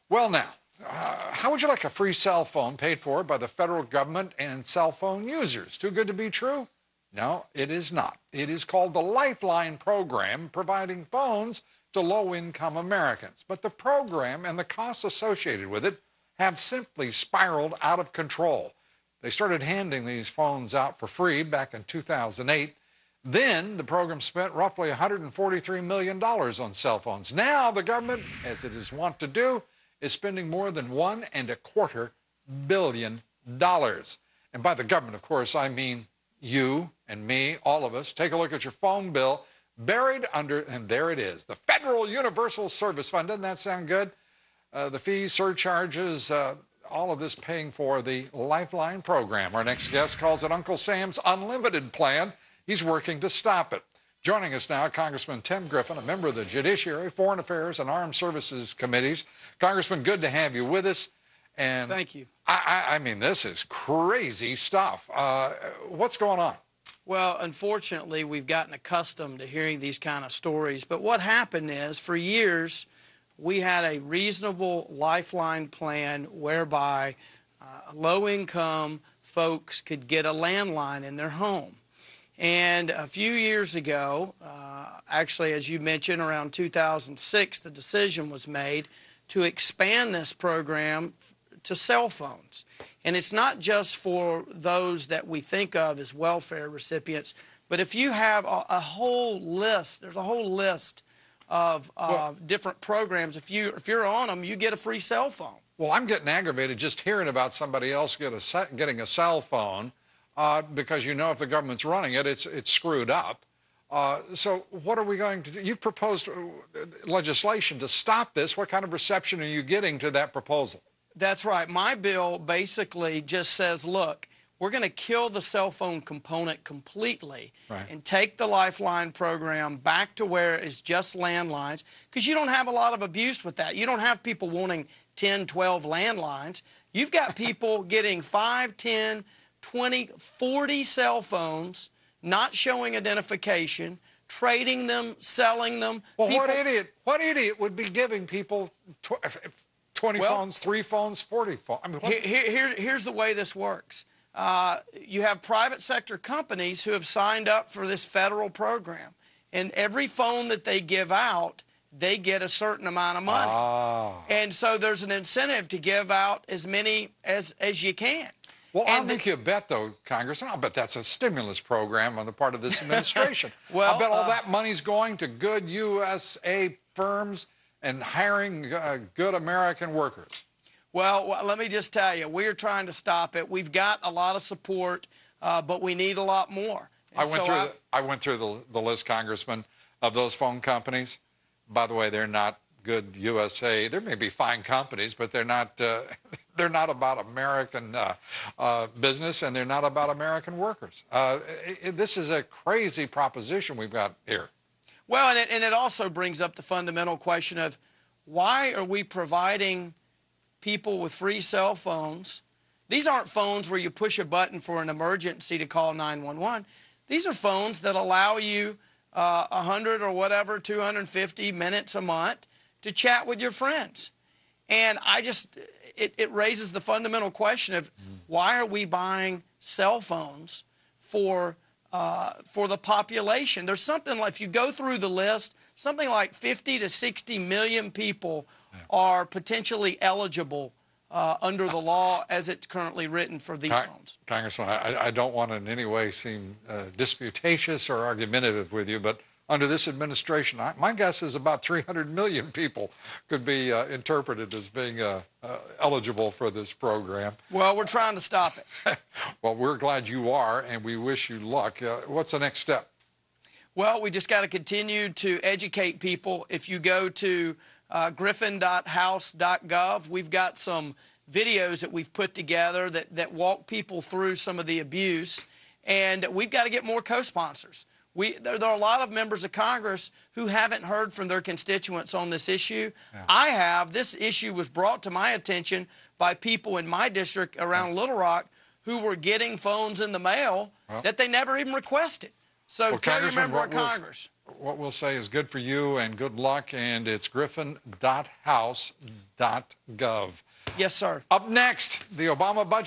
Well, now, how would you like a free cell phone paid for by the federal government and cell phone users? Too good to be true? No, it is not. It is called the Lifeline program, providing phones to low-income Americans. But the program and the costs associated with it have simply spiraled out of control. They started handing these phones out for free back in 2008. Then the program spent roughly $143 million on cell phones. Now the government, as it is wont to do, is spending more than $1.25 billion. And by the government, of course, I mean you and me, all of us. Take a look at your phone bill, buried under, and there it is, the Federal Universal Service Fund. Doesn't that sound good? The fees, surcharges, all of this paying for the Lifeline program. Our next guest calls it Uncle Sam's Unlimited Plan. He's working to stop it. Joining us now, Congressman Tim Griffin, a member of the Judiciary, Foreign Affairs, and Armed Services Committees. Congressman, good to have you with us. And thank you. I mean, this is crazy stuff. What's going on? Well, unfortunately, we've gotten accustomed to hearing these kind of stories. But what happened is, for years, we had a reasonable Lifeline plan whereby low-income folks could get a landline in their home. And a few years ago, actually, as you mentioned, around 2006, the decision was made to expand this program to cell phones. And it's not just for those that we think of as welfare recipients, but if you have a whole list, there's a whole list of different programs. If you're on them, you get a free cell phone. Well, I'm getting aggravated just hearing about somebody else getting a cell phone because you know if the government's running it, it's screwed up. So what are we going to do? You've proposed legislation to stop this. What kind of reception are you getting to that proposal? That's right. My bill basically just says, look, we're going to kill the cell phone component completely and take the Lifeline program back to where it's just landlines, because you don't have a lot of abuse with that. You don't have people wanting 10, 12 landlines. You've got people getting 5, 10, 20, 40 cell phones, not showing identification, trading them, selling them. Well, what idiot would be giving people 20 phones, 3 phones, 40 phones? I mean, here's the way this works. You have private sector companies who have signed up for this federal program. And every phone that they give out, they get a certain amount of money. And so there's an incentive to give out as many as you can. Well, I'll make you a bet, though, Congressman. I'll bet that's a stimulus program on the part of this administration. Well, I'll bet all that money's going to good USA firms and hiring good American workers. Well, let me just tell you, we're trying to stop it. We've got a lot of support, but we need a lot more. I went through the list, Congressman, of those phone companies. By the way, they're not good USA. There may be fine companies, but they're not about American business, and they're not about American workers. This is a crazy proposition we've got here. Well, and it also brings up the fundamental question of why are we providing people with free cell phones? These aren't phones where you push a button for an emergency to call 911. These are phones that allow you 100 or whatever, 250 minutes a month to chat with your friends. And it raises the fundamental question of why are we buying cell phones for the population? There's something like, if you go through the list, something like 50 to 60 million people are potentially eligible under the law as it's currently written for these phones. Congressman, I don't want to in any way seem disputatious or argumentative with you, but under this administration, my guess is about 300 million people could be interpreted as being eligible for this program. Well, we're trying to stop it. Well, we're glad you are, and we wish you luck. What's the next step? Well, we just got to continue to educate people. If you go to griffin.house.gov, we've got some videos that we've put together that walk people through some of the abuse, and we've got to get more co-sponsors. There are a lot of members of Congress who haven't heard from their constituents on this issue. Yeah. I have. This issue was brought to my attention by people in my district around Little Rock who were getting phones in the mail that they never even requested. So tell your member of Congress. what we'll say is good for you and good luck, and it's griffin.house.gov. Yes, sir. Up next, the Obama budget.